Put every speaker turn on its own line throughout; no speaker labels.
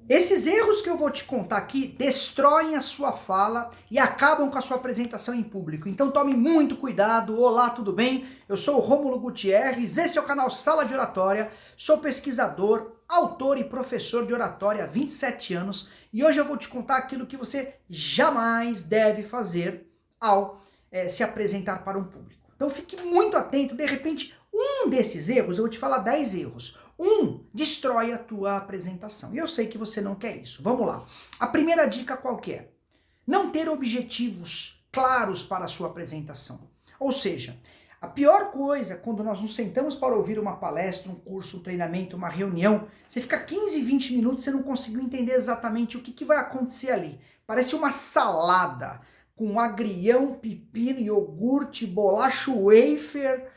Esses erros que eu vou te contar aqui destroem a sua fala e acabam com a sua apresentação em público. Então tome muito cuidado. Olá, tudo bem? Eu sou o Rômulo Gutierrez, este é o canal Sala de Oratória, sou pesquisador, autor e professor de oratória há 27 anos e hoje eu vou te contar aquilo que você jamais deve fazer ao se apresentar para um público. Então fique muito atento, de repente um desses erros, eu vou te falar 10 erros. Destrói a tua apresentação. E eu sei que você não quer isso. Vamos lá. A primeira dica qual que é? Não ter objetivos claros para a sua apresentação. Ou seja, a pior coisa quando nós nos sentamos para ouvir uma palestra, um curso, um treinamento, uma reunião, você fica 15, 20 minutos e você não conseguiu entender exatamente o que vai acontecer ali. Parece uma salada com agrião, pepino, iogurte, bolacha wafer.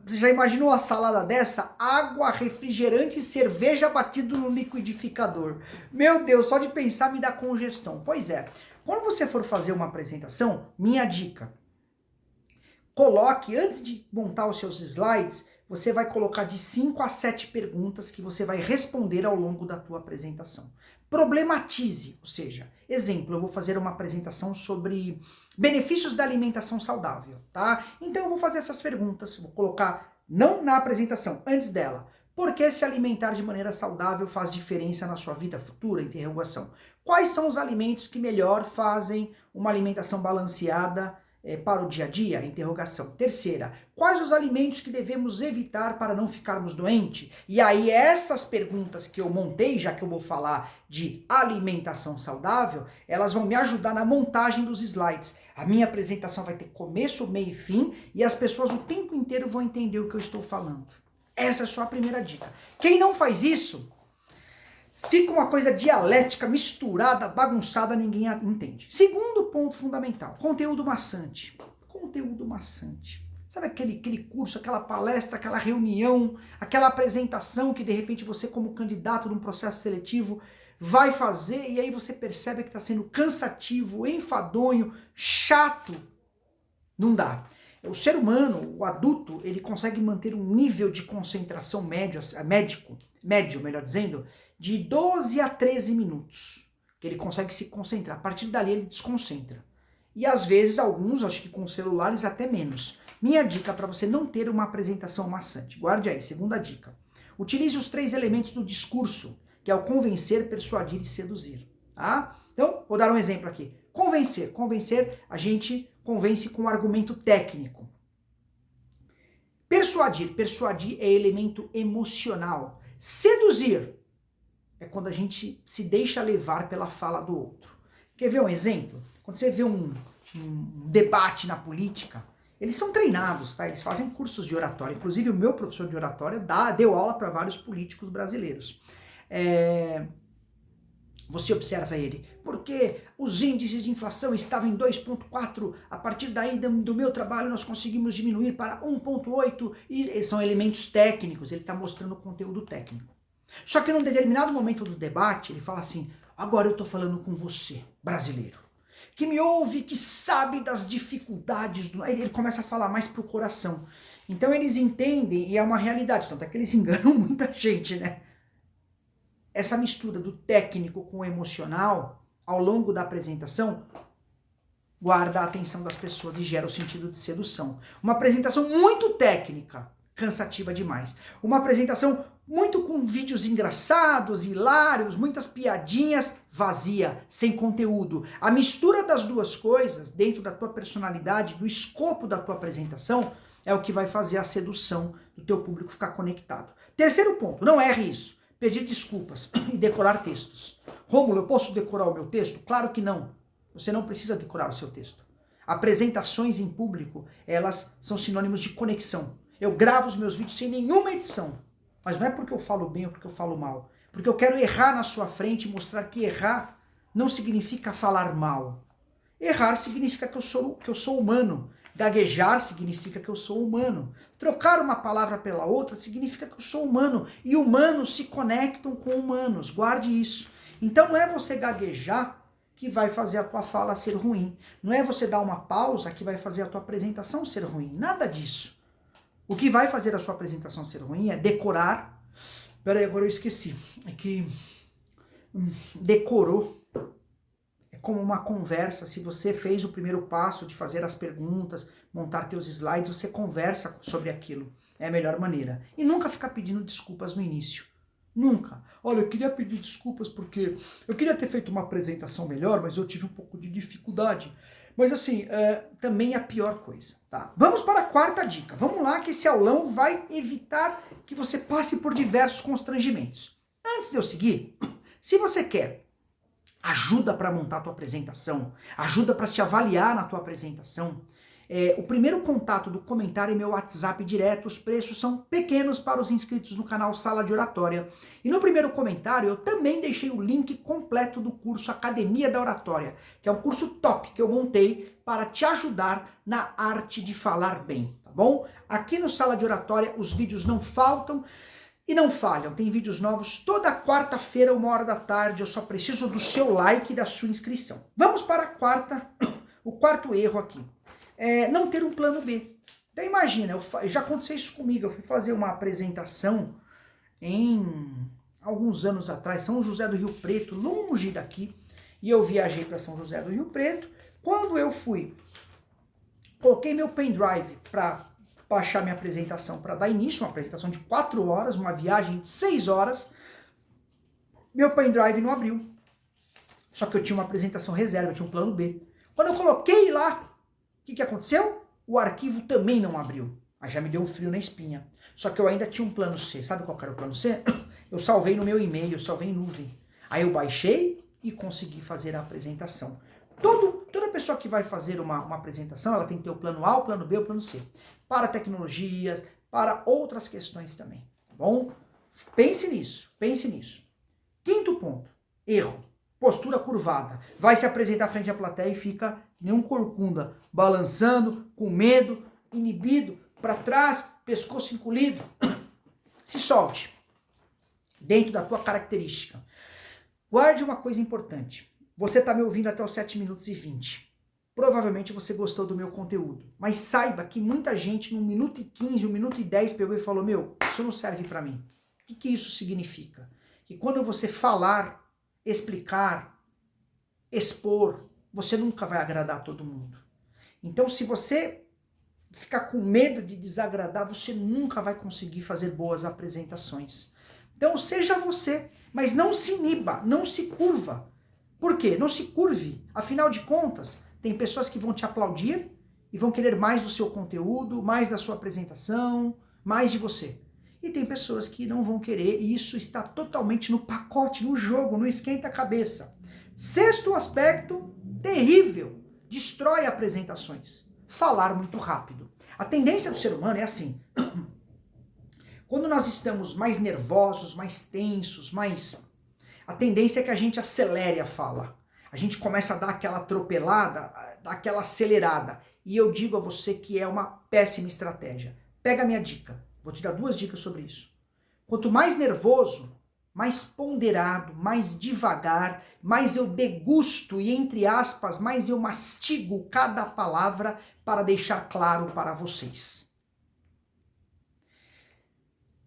Você já imaginou uma salada dessa? Água, refrigerante e cerveja batido no liquidificador. Meu Deus, só de pensar me dá congestão. Pois é, quando você for fazer uma apresentação, minha dica, coloque, antes de montar os seus slides, você vai colocar de 5 a 7 perguntas que você vai responder ao longo da tua apresentação. Problematize, ou seja, exemplo, eu vou fazer uma apresentação sobre benefícios da alimentação saudável, tá? Então eu vou fazer essas perguntas, vou colocar, não na apresentação, antes dela. Por que se alimentar de maneira saudável faz diferença na sua vida futura? Interrogação. Quais são os alimentos que melhor fazem uma alimentação balanceada para o dia a dia? Interrogação. Terceira, quais os alimentos que devemos evitar para não ficarmos doentes? E aí essas perguntas que eu montei, já que eu vou falar de alimentação saudável, elas vão me ajudar na montagem dos slides. A minha apresentação vai ter começo, meio e fim, e as pessoas o tempo inteiro vão entender o que eu estou falando. Essa é só a primeira dica. Quem não faz isso, fica uma coisa dialética, misturada, bagunçada, ninguém entende. Segundo ponto fundamental, conteúdo maçante. Conteúdo maçante. Sabe aquele curso, aquela palestra, aquela reunião, aquela apresentação que de repente você como candidato num processo seletivo vai fazer e aí você percebe que está sendo cansativo, enfadonho, chato? Não dá. O ser humano, o adulto, ele consegue manter um nível de concentração médio, melhor dizendo, de 12 a 13 minutos, que ele consegue se concentrar. A partir dali ele desconcentra. E às vezes alguns, acho que com celulares até menos. Minha dica para você não ter uma apresentação maçante. Guarde aí, segunda dica. Utilize os 3 elementos do discurso, que é o convencer, persuadir e seduzir. Tá? Então, vou dar um exemplo aqui. Convencer. Convencer, a gente convence com um argumento técnico. Persuadir. Persuadir é elemento emocional. Seduzir é quando a gente se deixa levar pela fala do outro. Quer ver um exemplo? Quando você vê um debate na política, eles são treinados, tá? Eles fazem cursos de oratória. Inclusive, o meu professor de oratória deu aula para vários políticos brasileiros. Você observa ele, porque os índices de inflação estavam em 2,4, a partir daí do meu trabalho nós conseguimos diminuir para 1,8, e são elementos técnicos, ele está mostrando o conteúdo técnico. Só que num determinado momento do debate, ele fala assim, agora eu estou falando com você, brasileiro, que me ouve, que sabe das dificuldades, ele começa a falar mais pro coração. Então eles entendem, e é uma realidade, tanto é que eles enganam muita gente, né? Essa mistura do técnico com o emocional, ao longo da apresentação, guarda a atenção das pessoas e gera o sentido de sedução. Uma apresentação muito técnica, cansativa demais. Uma apresentação muito com vídeos engraçados, hilários, muitas piadinhas, vazia, sem conteúdo. A mistura das duas coisas, dentro da tua personalidade, do escopo da tua apresentação, é o que vai fazer a sedução do teu público ficar conectado. Terceiro ponto, não erre isso. Pedir desculpas e decorar textos. Rômulo, eu posso decorar o meu texto? Claro que não. Você não precisa decorar o seu texto. Apresentações em público, elas são sinônimos de conexão. Eu gravo os meus vídeos sem nenhuma edição. Mas não é porque eu falo bem ou porque eu falo mal. Porque eu quero errar na sua frente e mostrar que errar não significa falar mal. Errar significa que eu sou humano. Gaguejar significa que eu sou humano. Trocar uma palavra pela outra significa que eu sou humano. E humanos se conectam com humanos. Guarde isso. Então não é você gaguejar que vai fazer a tua fala ser ruim. Não é você dar uma pausa que vai fazer a tua apresentação ser ruim. Nada disso. O que vai fazer a sua apresentação ser ruim é decorar. Peraí, agora eu esqueci. É que decorou. É como uma conversa. Se você fez o primeiro passo de fazer as perguntas, montar teus slides, você conversa sobre aquilo. É a melhor maneira. E nunca ficar pedindo desculpas no início. Nunca. Olha, eu queria pedir desculpas porque eu queria ter feito uma apresentação melhor, mas eu tive um pouco de dificuldade. Mas assim, também é a pior coisa, tá? Vamos para a quarta dica. Vamos lá que esse aulão vai evitar que você passe por diversos constrangimentos. Antes de eu seguir, se você quer ajuda para montar a tua apresentação, ajuda para te avaliar na tua apresentação, o primeiro contato do comentário é meu WhatsApp direto. Os preços são pequenos para os inscritos no canal Sala de Oratória. E no primeiro comentário eu também deixei o link completo do curso Academia da Oratória, que é um curso top que eu montei para te ajudar na arte de falar bem, tá bom? Aqui no Sala de Oratória os vídeos não faltam e não falham. Tem vídeos novos toda quarta-feira, 13h. Eu só preciso do seu like e da sua inscrição. Vamos para o quarto erro aqui. Não ter um plano B. Então imagina, já aconteceu isso comigo. Eu fui fazer uma apresentação em alguns anos atrás, São José do Rio Preto, longe daqui, e eu viajei para São José do Rio Preto. Quando eu fui, coloquei meu pendrive para baixar minha apresentação, para dar início, uma apresentação de 4 horas, uma viagem de 6 horas, meu pendrive não abriu. Só que eu tinha uma apresentação reserva, eu tinha um plano B. Quando eu coloquei lá, o que aconteceu? O arquivo também não abriu. Aí já me deu um frio na espinha. Só que eu ainda tinha um plano C. Sabe qual era o plano C? Eu salvei no meu e-mail, eu salvei em nuvem. Aí eu baixei e consegui fazer a apresentação. Toda pessoa que vai fazer uma apresentação, ela tem que ter o plano A, o plano B, o plano C. Para tecnologias, para outras questões também. Tá bom? Pense nisso, pense nisso. Quinto ponto, erro. Postura curvada. Vai se apresentar frente à plateia e fica nenhum corcunda, balançando, com medo, inibido, para trás, pescoço encolhido. Se solte. Dentro da tua característica. Guarde uma coisa importante. Você está me ouvindo até os 7 minutos e 20. Provavelmente você gostou do meu conteúdo. Mas saiba que muita gente, no 1 minuto e 15, 1 minuto e 10, pegou e falou, meu, isso não serve para mim. O que isso significa? Que quando você falar, explicar, expor, você nunca vai agradar todo mundo. Então, se você ficar com medo de desagradar, você nunca vai conseguir fazer boas apresentações. Então, seja você, mas não se iniba, não se curva. Por quê? Não se curve. Afinal de contas, tem pessoas que vão te aplaudir e vão querer mais do seu conteúdo, mais da sua apresentação, mais de você. E tem pessoas que não vão querer, e isso está totalmente no pacote, no jogo, no esquenta a cabeça. Sexto aspecto, terrível, destrói apresentações. Falar muito rápido. A tendência do ser humano é assim. Quando nós estamos mais nervosos, mais tensos, a tendência é que a gente acelere a fala. A gente começa a dar aquela atropelada, dar aquela acelerada. E eu digo a você que é uma péssima estratégia. Pega a minha dica. Vou te dar 2 dicas sobre isso. Quanto mais nervoso, mais ponderado, mais devagar, mais eu degusto e, entre aspas, mais eu mastigo cada palavra para deixar claro para vocês.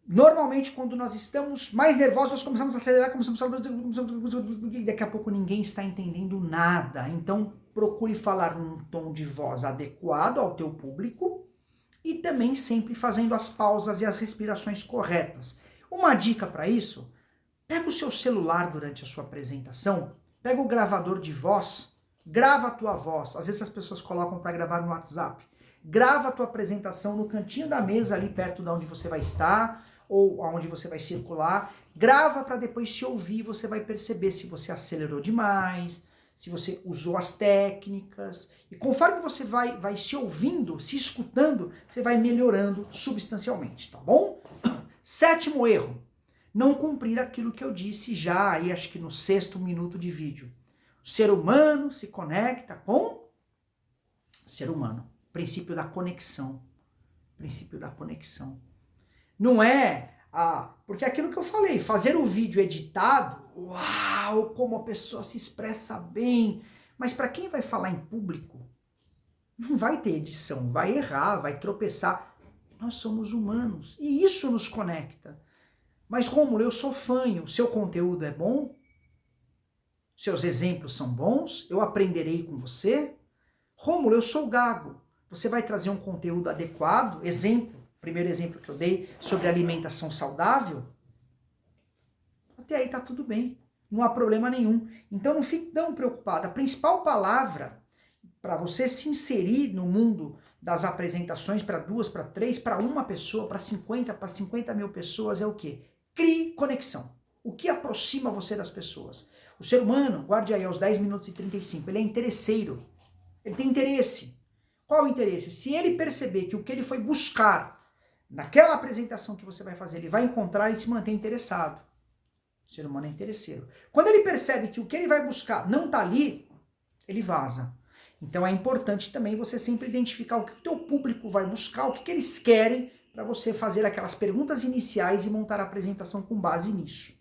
Normalmente, quando nós estamos mais nervosos, nós começamos a acelerar, e daqui a pouco ninguém está entendendo nada. Então, procure falar num tom de voz adequado ao teu público e também sempre fazendo as pausas e as respirações corretas. Uma dica para isso, pega o seu celular durante a sua apresentação, pega o gravador de voz, grava a tua voz. Às vezes as pessoas colocam para gravar no WhatsApp. Grava a tua apresentação no cantinho da mesa ali perto de onde você vai estar, ou aonde você vai circular, grava para depois se ouvir, você vai perceber se você acelerou demais, se você usou as técnicas, e conforme você vai se ouvindo, se escutando, você vai melhorando substancialmente, tá bom? 7º erro, não cumprir aquilo que eu disse já aí, acho que no 6º minuto de vídeo. O ser humano se conecta com o ser humano, princípio da conexão, princípio da conexão. Não é, porque é aquilo que eu falei, fazer um vídeo editado, uau, como a pessoa se expressa bem, mas para quem vai falar em público, não vai ter edição, vai errar, vai tropeçar. Nós somos humanos e isso nos conecta. Mas Rômulo, eu sou fã, o seu conteúdo é bom? Seus exemplos são bons, eu aprenderei com você. Rômulo, eu sou gago. Você vai trazer um conteúdo adequado? Exemplo, primeiro exemplo que eu dei sobre alimentação saudável? Até aí tá tudo bem, não há problema nenhum. Então não fique tão preocupado. A principal palavra para você se inserir no mundo das apresentações para 2, para 3, para uma pessoa, para 50 mil pessoas é o quê? Crie conexão. O que aproxima você das pessoas? O ser humano, guarde aí aos 10 minutos e 35, ele é interesseiro. Ele tem interesse. Qual o interesse? Se ele perceber que o que ele foi buscar naquela apresentação que você vai fazer, ele vai encontrar e se manter interessado. O ser humano é interesseiro. Quando ele percebe que o que ele vai buscar não está ali, ele vaza. Então é importante também você sempre identificar o que o teu público vai buscar, o que eles querem, para você fazer aquelas perguntas iniciais e montar a apresentação com base nisso.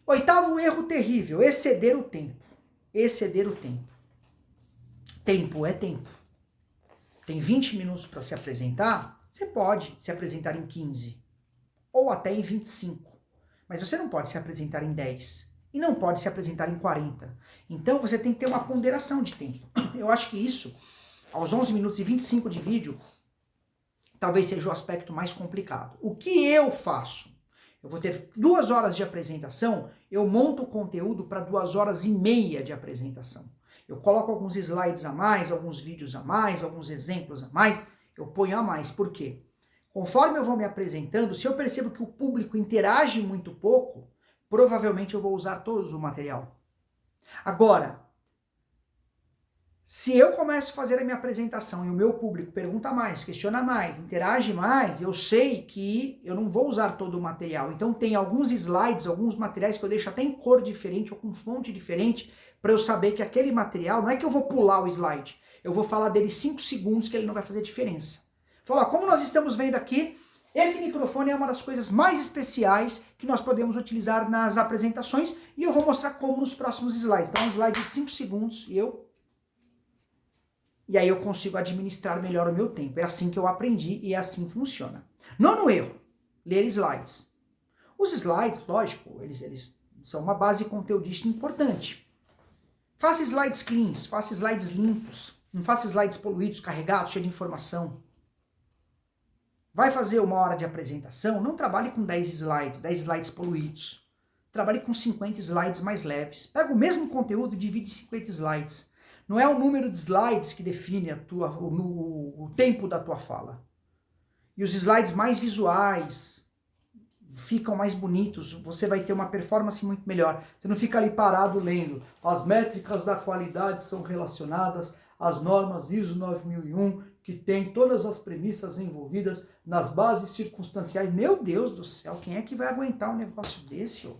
8º erro terrível, exceder o tempo. Exceder o tempo. Tempo é tempo. Tem 20 minutos para se apresentar, você pode se apresentar em 15 ou até em 25. Mas você não pode se apresentar em 10 e não pode se apresentar em 40. Então você tem que ter uma ponderação de tempo. Eu acho que isso, aos 11 minutos e 25 de vídeo, talvez seja o aspecto mais complicado. O que eu faço? Eu vou ter 2 horas de apresentação, eu monto o conteúdo para 2 horas e meia de apresentação. Eu coloco alguns slides a mais, alguns vídeos a mais, alguns exemplos a mais, eu ponho a mais. Por quê? Conforme eu vou me apresentando, se eu percebo que o público interage muito pouco, provavelmente eu vou usar todo o material. Agora, se eu começo a fazer a minha apresentação e o meu público pergunta mais, questiona mais, interage mais, eu sei que eu não vou usar todo o material. Então tem alguns slides, alguns materiais que eu deixo até em cor diferente ou com fonte diferente, para eu saber que aquele material, não é que eu vou pular o slide, eu vou falar dele 5 segundos que ele não vai fazer diferença. Falar, como nós estamos vendo aqui, esse microfone é uma das coisas mais especiais que nós podemos utilizar nas apresentações e eu vou mostrar como nos próximos slides. Então, um slide de 5 segundos e aí eu consigo administrar melhor o meu tempo. É assim que eu aprendi e é assim que funciona. 9º erro, ler slides. Os slides, lógico, eles são uma base conteudística importante. Faça slides cleans, faça slides limpos, não faça slides poluídos, carregados, cheios de informação. Vai fazer 1 hora de apresentação, não trabalhe com 10 slides poluídos. Trabalhe com 50 slides mais leves. Pega o mesmo conteúdo e divide em 50 slides. Não é o número de slides que define o tempo da tua fala. E os slides mais visuais ficam mais bonitos, você vai ter uma performance muito melhor. Você não fica ali parado lendo. As métricas da qualidade são relacionadas às normas ISO 9001, que tem todas as premissas envolvidas nas bases circunstanciais. Meu Deus do céu, quem é que vai aguentar um negócio desse? Ô?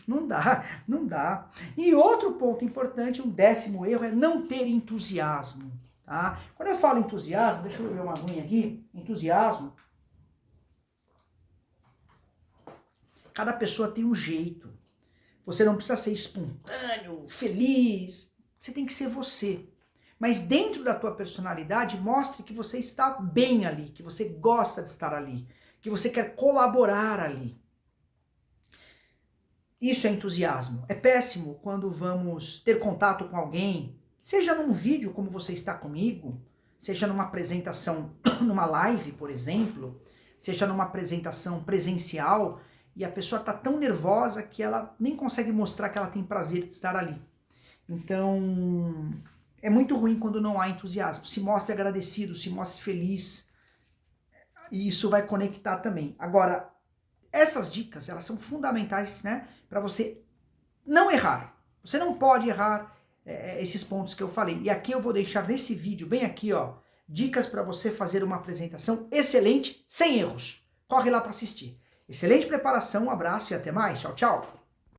Não dá, não dá. E outro ponto importante, um 10º erro, é não ter entusiasmo. Tá? Quando eu falo entusiasmo, deixa eu beber uma aguinha aqui, entusiasmo, cada pessoa tem um jeito. Você não precisa ser espontâneo, feliz, você tem que ser você. Mas dentro da tua personalidade, mostre que você está bem ali, que você gosta de estar ali, que você quer colaborar ali. Isso é entusiasmo. É péssimo quando vamos ter contato com alguém, seja num vídeo como você está comigo, seja numa apresentação, numa live, por exemplo, seja numa apresentação presencial, e a pessoa está tão nervosa que ela nem consegue mostrar que ela tem prazer de estar ali. Então, é muito ruim quando não há entusiasmo. Se mostre agradecido, se mostre feliz, e isso vai conectar também. Agora, essas dicas, elas são fundamentais, né, para você não errar. Você não pode errar esses pontos que eu falei. E aqui eu vou deixar nesse vídeo, bem aqui, ó, dicas para você fazer uma apresentação excelente, sem erros. Corre lá para assistir. Excelente preparação, um abraço e até mais. Tchau, tchau.